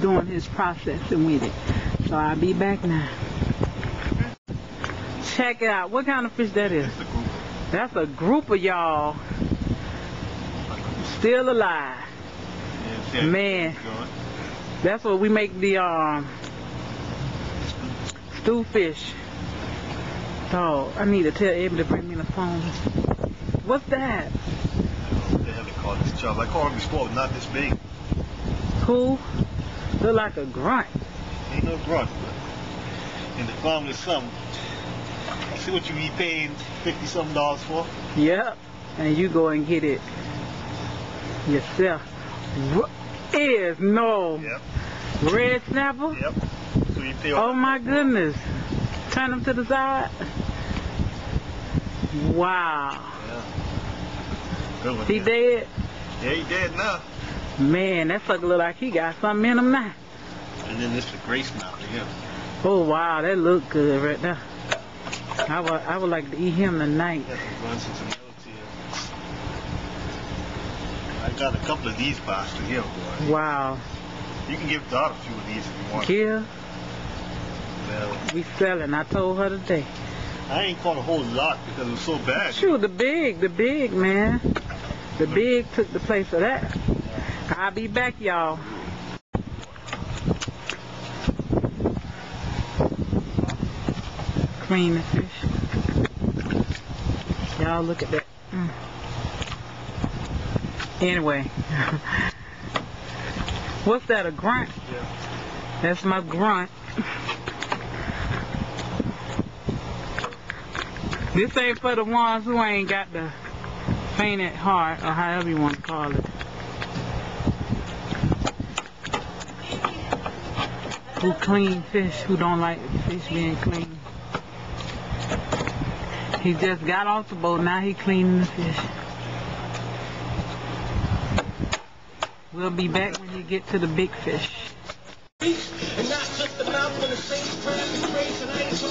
doing his processing with it. So I'll be back now. Check it out. What kind of fish that is? That's a group of y'all still alive. Man, that's what we make the stew fish. Dog, I need to tell Abby to bring me the phone. What's that? What the hell they call this chub? I call them before, not this big. Who? Look like a grunt. Ain't no grunt, but in the farm there's some. See what you be paying $50-something for? Yep, and you go and get it yourself. What is no? Yep. Red snapper? Yep. So you pay. Oh my goodness. Turn them to the side. Wow. Yeah. Good one. He dead? Yeah, he dead now. Man, that sucker look like he got something in him now. And then this the gray snapper here. Oh wow, that look good right there. I would like to eat him tonight. I got a couple of these bastards here, boy. Wow. You can give Dot a few of these if you want. Yeah. Well, We selling. I told her today. I ain't caught a whole lot because it was so bad. Shoot, the big man. The big took the place of that. I'll be back, y'all. Clean the fish. Y'all look at that. Anyway. What's that, a grunt? Yeah. That's my grunt. This ain't for the ones who ain't got the fainted heart, or however you want to call it. Who clean fish, who don't like fish being clean. He just got off the boat, now he cleaning the fish. We'll be back when you get to the big fish.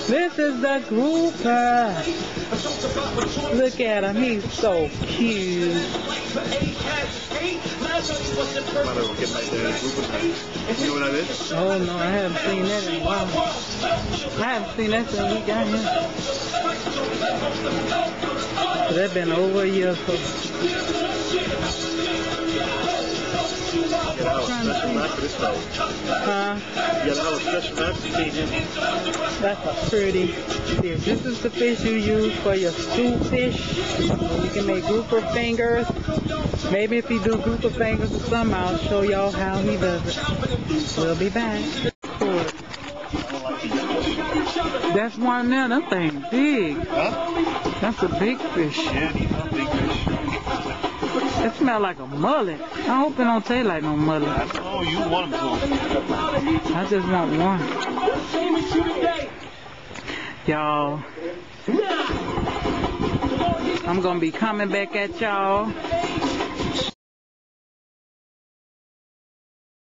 This is the grouper. Look at him, he's so cute. Oh no, I haven't seen that in a while. I haven't seen that since we got here. So that's been over a year or so. Huh? That's a pretty fish. This is the fish you use for your stew fish. You can make grouper fingers. Maybe if you do grouper fingers or something, I'll show y'all how he does it. We'll be back. That's one there. That thing big. Huh? That's a big fish. Yeah, these are big fish. It smells like a mullet. I hope it don't taste like no mullet. Oh, you want them to. I just want one. Y'all, I'm gonna be coming back at y'all